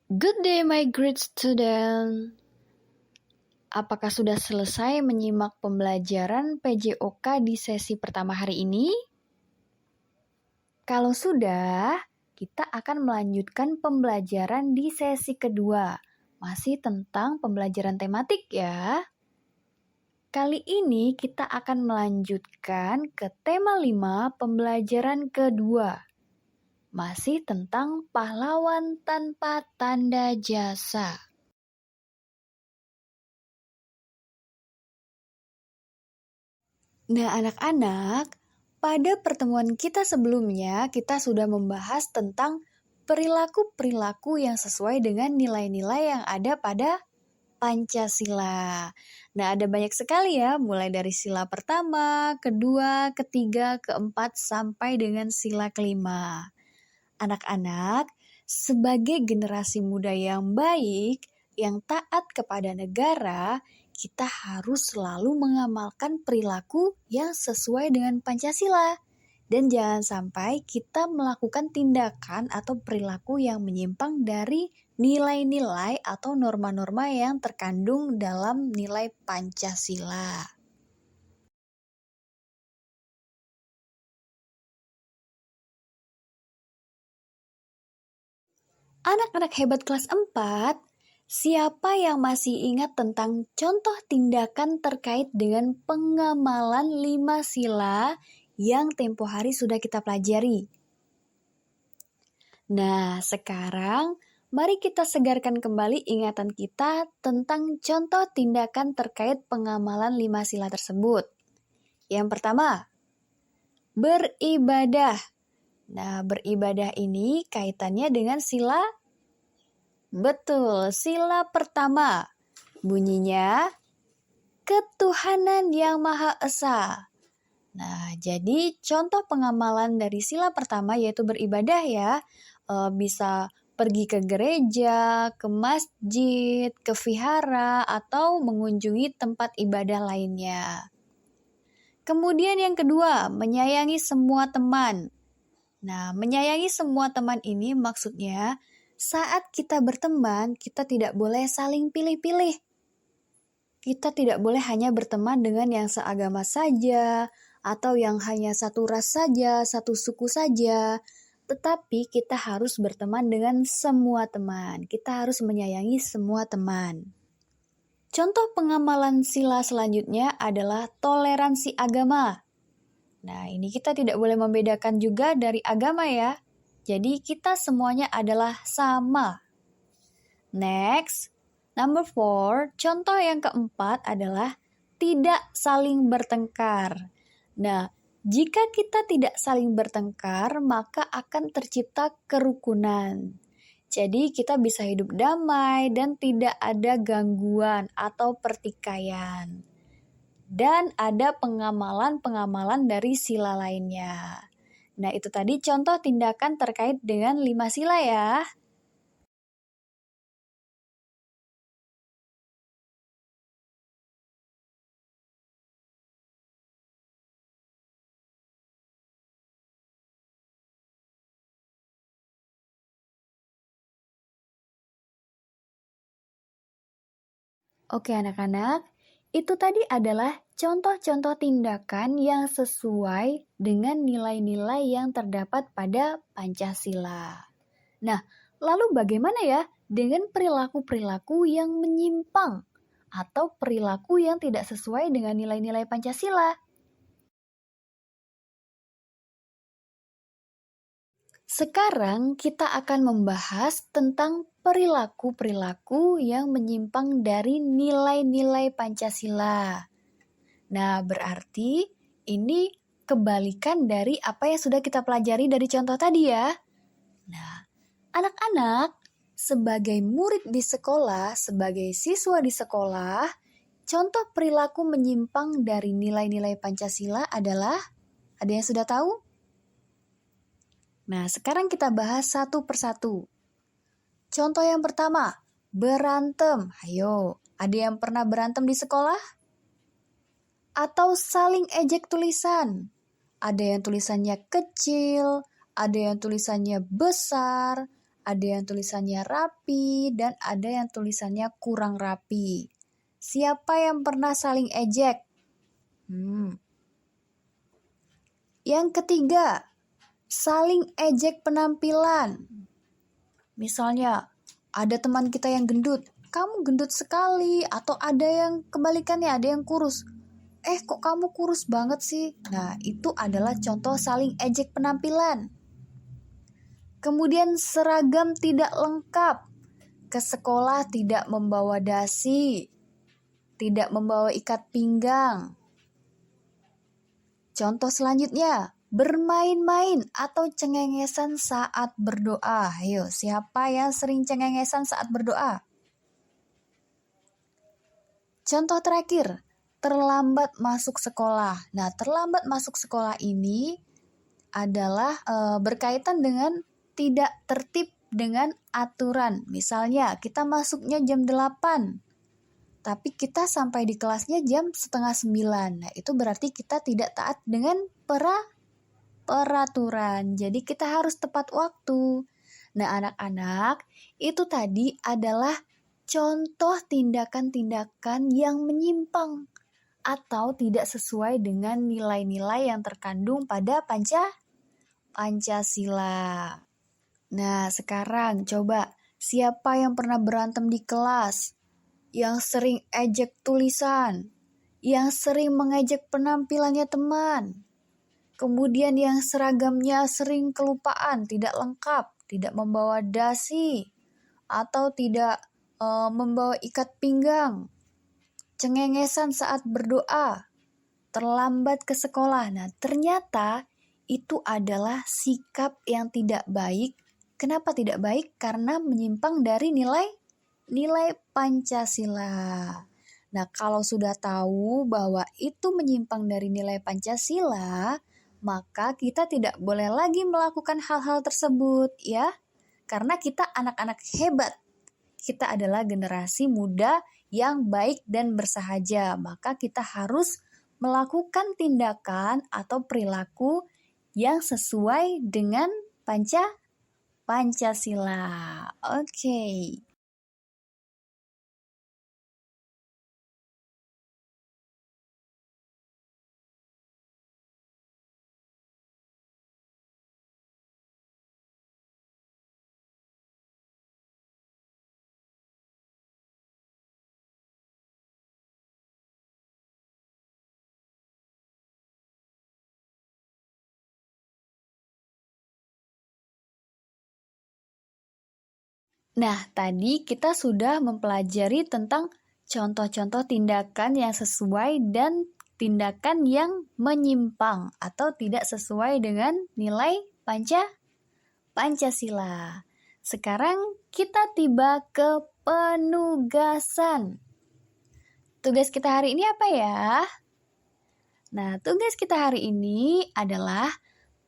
Good day, my great student. Apakah sudah selesai menyimak pembelajaran PJOK di sesi pertama hari ini? Kalau sudah, kita akan melanjutkan pembelajaran di sesi kedua. Masih tentang pembelajaran tematik ya. Kali ini kita akan melanjutkan ke tema 5 pembelajaran kedua. Masih tentang pahlawan tanpa tanda jasa. Nah, anak-anak, pada pertemuan kita sebelumnya, kita sudah membahas tentang perilaku-perilaku yang sesuai dengan nilai-nilai yang ada pada Pancasila. Nah, ada banyak sekali ya, mulai dari sila pertama, kedua, ketiga, keempat, sampai dengan sila kelima. Anak-anak, sebagai generasi muda yang baik, yang taat kepada negara, kita harus selalu mengamalkan perilaku yang sesuai dengan Pancasila. Dan jangan sampai kita melakukan tindakan atau perilaku yang menyimpang dari nilai-nilai atau norma-norma yang terkandung dalam nilai Pancasila. Anak-anak hebat kelas 4, siapa yang masih ingat tentang contoh tindakan terkait dengan pengamalan 5 sila yang tempo hari sudah kita pelajari? Nah, sekarang mari kita segarkan kembali ingatan kita tentang contoh tindakan terkait pengamalan 5 sila tersebut. Yang pertama, beribadah. Nah, beribadah ini kaitannya dengan sila. Betul, sila pertama. Bunyinya, ketuhanan yang Maha Esa. Nah, jadi contoh pengamalan dari sila pertama yaitu beribadah ya. Bisa pergi ke gereja, ke masjid, ke vihara, atau mengunjungi tempat ibadah lainnya. Kemudian yang kedua, menyayangi semua teman. Nah, menyayangi semua teman ini maksudnya saat kita berteman, kita tidak boleh saling pilih-pilih. Kita tidak boleh hanya berteman dengan yang seagama saja, atau yang hanya satu ras saja, satu suku saja. Tetapi kita harus berteman dengan semua teman. Kita harus menyayangi semua teman. Contoh pengamalan sila selanjutnya adalah toleransi agama. Nah, ini kita tidak boleh membedakan juga dari agama ya. Jadi kita semuanya adalah sama. Next, number 4, contoh yang keempat adalah tidak saling bertengkar. Nah, jika kita tidak saling bertengkar, maka akan tercipta kerukunan. Jadi kita bisa hidup damai dan tidak ada gangguan atau pertikaian. Dan ada pengamalan-pengamalan dari sila lainnya. Nah, itu tadi contoh tindakan terkait dengan 5 sila ya. Oke anak-anak, itu tadi adalah contoh-contoh tindakan yang sesuai dengan nilai-nilai yang terdapat pada Pancasila. Nah, lalu bagaimana ya dengan perilaku-perilaku yang menyimpang atau perilaku yang tidak sesuai dengan nilai-nilai Pancasila? Sekarang kita akan membahas tentang perilaku-perilaku yang menyimpang dari nilai-nilai Pancasila. Nah, berarti ini kebalikan dari apa yang sudah kita pelajari dari contoh tadi ya. Nah, anak-anak, sebagai murid di sekolah, sebagai siswa di sekolah, contoh perilaku menyimpang dari nilai-nilai Pancasila adalah, ada yang sudah tahu? Nah, sekarang kita bahas satu persatu. Contoh yang pertama, berantem. Ayo, ada yang pernah berantem di sekolah? Atau saling ejek tulisan. Ada yang tulisannya kecil, ada yang tulisannya besar, Ada yang tulisannya rapi dan ada yang tulisannya kurang rapi. Siapa yang pernah saling ejek? Yang ketiga, saling ejek penampilan. Misalnya, ada teman kita yang gendut. Kamu gendut sekali. Atau ada yang kebalikannya, ada yang kurus. Kok kamu kurus banget sih? Nah, itu adalah contoh saling ejek penampilan. Kemudian seragam tidak lengkap. Ke sekolah tidak membawa dasi. Tidak membawa ikat pinggang. Contoh selanjutnya, bermain-main atau cengengesan saat berdoa. Ayo, siapa yang sering cengengesan saat berdoa? Contoh terakhir, terlambat masuk sekolah. Nah, terlambat masuk sekolah ini adalah berkaitan dengan tidak tertib dengan aturan. Misalnya, kita masuknya jam 8, tapi kita sampai di kelasnya jam setengah 9. Nah, itu berarti kita tidak taat dengan peraturan. Jadi kita harus tepat waktu. Nah, anak-anak, itu tadi adalah contoh tindakan-tindakan yang menyimpang atau tidak sesuai dengan nilai-nilai yang terkandung pada Pancasila. Nah, sekarang coba siapa yang pernah berantem di kelas? Yang sering ejek tulisan? Yang sering mengejek penampilannya teman? Kemudian yang seragamnya sering kelupaan, tidak lengkap, tidak membawa dasi, atau tidak membawa ikat pinggang, cengengesan saat berdoa, terlambat ke sekolah. Nah, ternyata itu adalah sikap yang tidak baik. Kenapa tidak baik? Karena menyimpang dari nilai Pancasila. Nah, kalau sudah tahu bahwa itu menyimpang dari nilai Pancasila, maka kita tidak boleh lagi melakukan hal-hal tersebut, ya. Karena kita anak-anak hebat. Kita adalah generasi muda yang baik dan bersahaja. Maka kita harus melakukan tindakan atau perilaku yang sesuai dengan Pancasila. Oke. Nah, tadi kita sudah mempelajari tentang contoh-contoh tindakan yang sesuai dan tindakan yang menyimpang atau tidak sesuai dengan nilai Pancasila. Sekarang kita tiba ke penugasan. Tugas kita hari ini apa ya? Nah, tugas kita hari ini adalah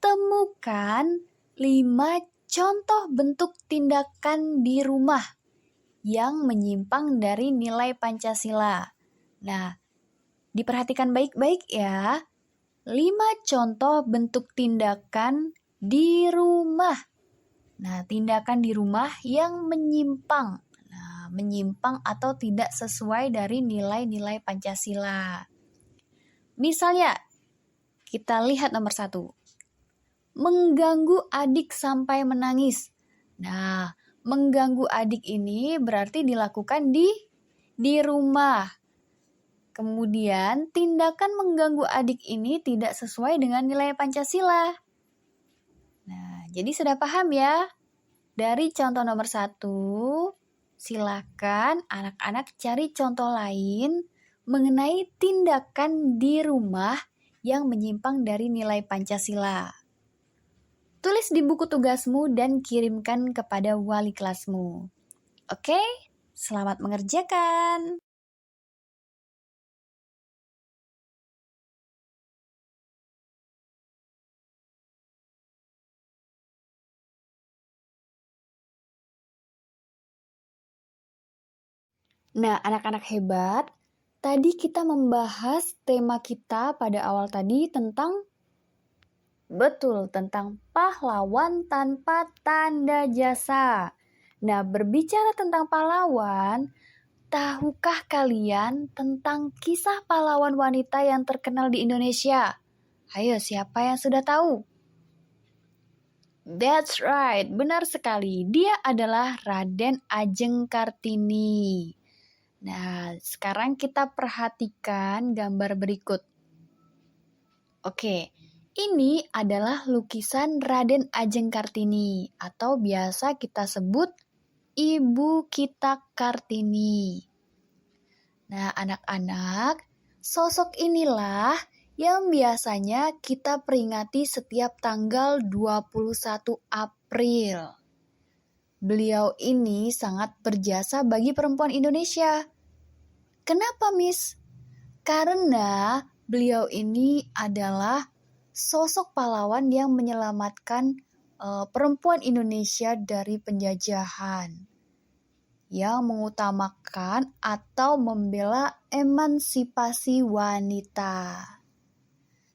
temukan 5 contoh bentuk tindakan di rumah yang menyimpang dari nilai Pancasila. Nah, diperhatikan baik-baik ya. 5 contoh bentuk tindakan di rumah. Nah, tindakan di rumah yang menyimpang. Nah, menyimpang atau tidak sesuai dari nilai-nilai Pancasila. Misalnya, kita lihat nomor 1. Mengganggu adik sampai menangis. Nah, mengganggu adik ini berarti dilakukan di rumah. Kemudian, tindakan mengganggu adik ini tidak sesuai dengan nilai Pancasila. Nah, jadi sudah paham ya? Dari contoh nomor 1, silakan anak-anak cari contoh lain mengenai tindakan di rumah yang menyimpang dari nilai Pancasila. Tulis di buku tugasmu dan kirimkan kepada wali kelasmu. Oke, selamat mengerjakan. Nah, anak-anak hebat, tadi kita membahas tema kita pada awal tadi tentang Betul, tentang pahlawan tanpa tanda jasa. Nah, berbicara tentang pahlawan, tahukah kalian tentang kisah pahlawan wanita yang terkenal di Indonesia? Ayo, siapa yang sudah tahu? That's right, benar sekali. Dia adalah Raden Ajeng Kartini. Nah, sekarang kita perhatikan gambar berikut. Oke, ini adalah lukisan Raden Ajeng Kartini atau biasa kita sebut Ibu kita Kartini. Nah, anak-anak, sosok inilah yang biasanya kita peringati setiap tanggal 21 April. Beliau ini sangat berjasa bagi perempuan Indonesia. Kenapa, Miss? Karena beliau ini adalah sosok pahlawan yang menyelamatkan perempuan Indonesia dari penjajahan, yang mengutamakan atau membela emansipasi wanita.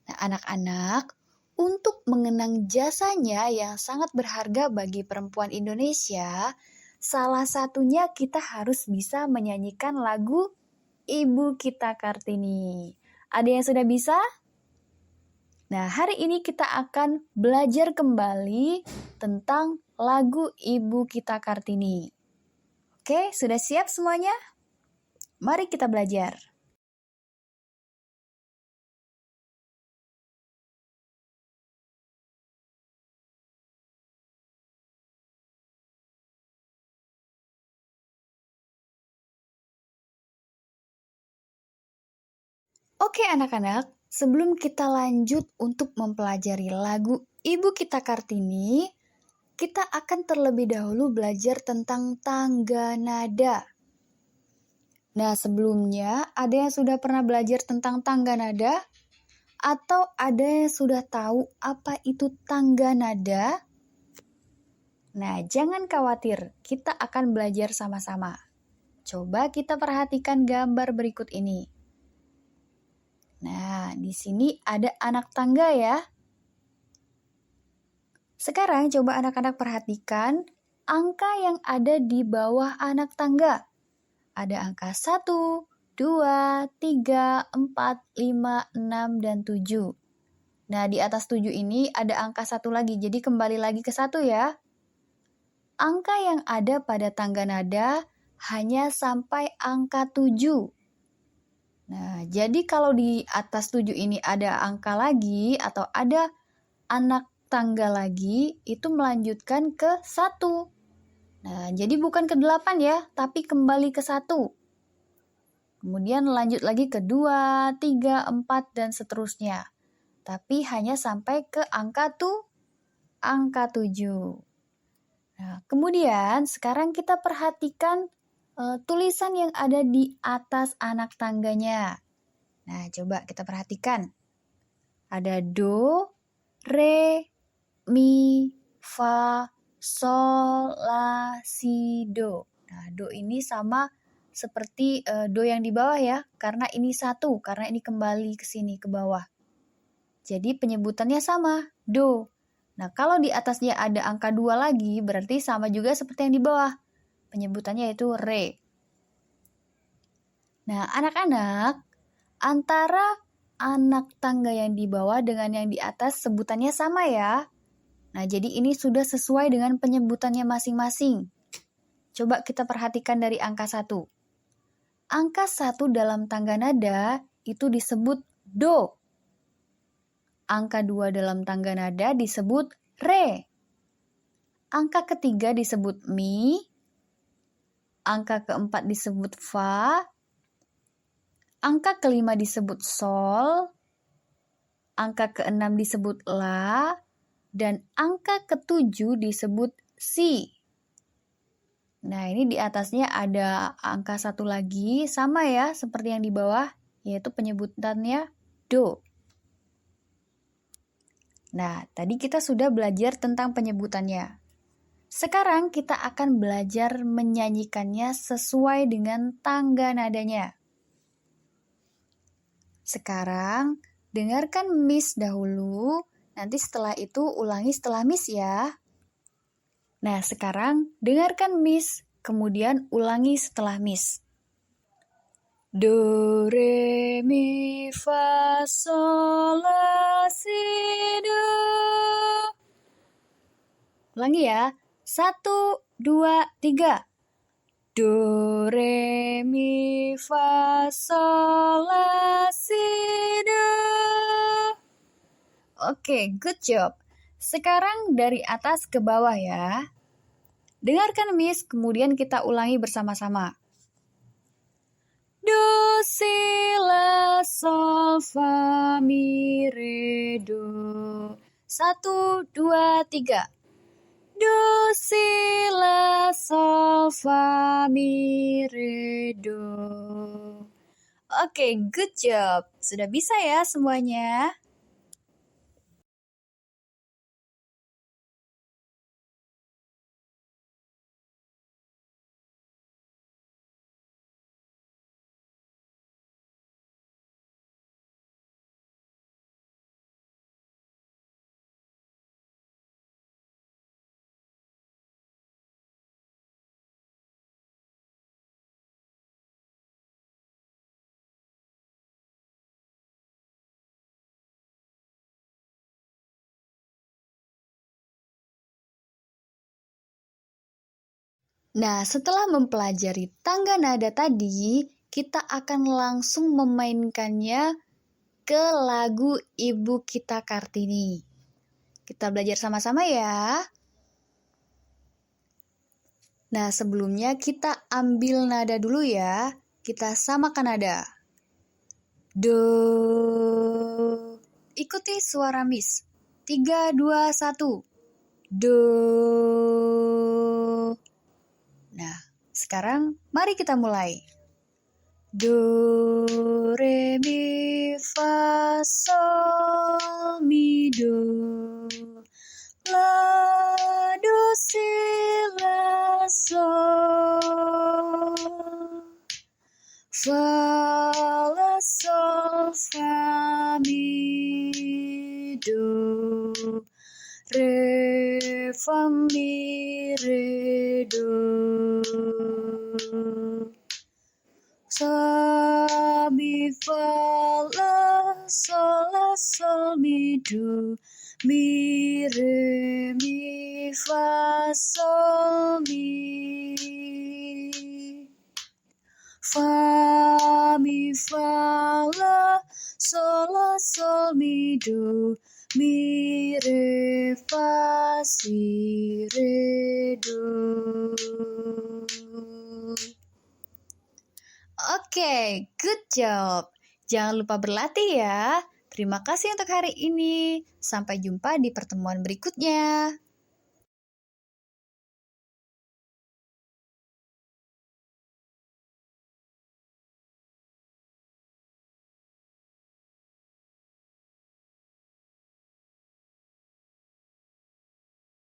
Nah, anak-anak, untuk mengenang jasanya yang sangat berharga bagi perempuan Indonesia, salah satunya kita harus bisa menyanyikan lagu Ibu Kita Kartini. Ada yang sudah bisa? Nah, hari ini kita akan belajar kembali tentang lagu Ibu Kita Kartini. Oke, sudah siap semuanya? Mari kita belajar. Oke anak-anak, sebelum kita lanjut untuk mempelajari lagu Ibu Kita Kartini, kita akan terlebih dahulu belajar tentang tangga nada. Nah, sebelumnya ada yang sudah pernah belajar tentang tangga nada? Atau ada yang sudah tahu apa itu tangga nada? Nah, jangan khawatir, kita akan belajar sama-sama. Coba kita perhatikan gambar berikut ini. Nah, di sini ada anak tangga ya. Sekarang coba anak-anak perhatikan angka yang ada di bawah anak tangga. Ada angka 1, 2, 3, 4, 5, 6, dan 7. Nah, di atas 7 ini ada angka 1 lagi, jadi kembali lagi ke 1 ya. Angka yang ada pada tangga nada hanya sampai angka 7. Nah, jadi kalau di atas 7 ini ada angka lagi atau ada anak tangga lagi, itu melanjutkan ke 1. Nah, jadi bukan ke 8 ya, tapi kembali ke 1. Kemudian lanjut lagi ke 2, 3, 4, dan seterusnya. Tapi hanya sampai ke angka 7. Nah, kemudian sekarang kita perhatikan tulisan yang ada di atas anak tangganya. Nah, coba kita perhatikan. Ada do, re, mi, fa, sol, la, si, do. Nah, do ini sama seperti do yang di bawah ya, karena ini 1, karena ini kembali ke sini, ke bawah. Jadi penyebutannya sama, do. Nah, kalau di atasnya ada angka 2 lagi, berarti sama juga seperti yang di bawah. Penyebutannya yaitu re. Nah, anak-anak, antara anak tangga yang di bawah dengan yang di atas sebutannya sama ya. Nah, jadi ini sudah sesuai dengan penyebutannya masing-masing. Coba kita perhatikan dari angka 1. Angka 1 dalam tangga nada itu disebut do. Angka 2 dalam tangga nada disebut re. Angka ketiga disebut mi. Angka keempat disebut fa. Angka kelima disebut sol. Angka keenam disebut la. Dan angka ketujuh disebut si. Nah, ini di atasnya ada angka 1 lagi, sama ya seperti yang di bawah, yaitu penyebutannya do. Nah, tadi kita sudah belajar tentang penyebutannya. Sekarang kita akan belajar menyanyikannya sesuai dengan tangga nadanya. Sekarang, dengarkan Miss dahulu Nanti setelah itu ulangi setelah Miss ya. Nah, sekarang dengarkan Miss, kemudian ulangi setelah Miss. Do, re, mi, fa, sol, la, si, do. Ulangi ya. 1, 2, 3. Do, re, mi, fa, sol, la, si, do. Oke, good job. Sekarang dari atas ke bawah ya. Dengarkan Miss, kemudian kita ulangi bersama-sama. Do, si, la, sol, fa, mi, re, do. 1, 2, 3. Do, si, la, sol, fa, mi, re, do. Oke, good job. Sudah bisa ya semuanya? Nah, setelah mempelajari tangga nada tadi, kita akan langsung memainkannya ke lagu Ibu Kita Kartini. Kita belajar sama-sama ya. Nah, sebelumnya kita ambil nada dulu ya. Kita samakan nada. Do. Ikuti suara Miss. 3, 2, 1. Do. Nah, sekarang mari kita mulai. Do, re, mi, fa, sol, mi, do. La, do, si, la, sol. Fa, la, sol, fa, mi, do. Re, fa, mi, re, do. Sa, mi, fa, la, sol, mi, do. Mi, re, mi, fa, sol, mi. Fa, mi, fa, la, sol, mi, do. Mi, re, fa, si, re, do. Oke, good job. Jangan lupa berlatih ya. Terima kasih untuk hari ini. Sampai jumpa di pertemuan berikutnya.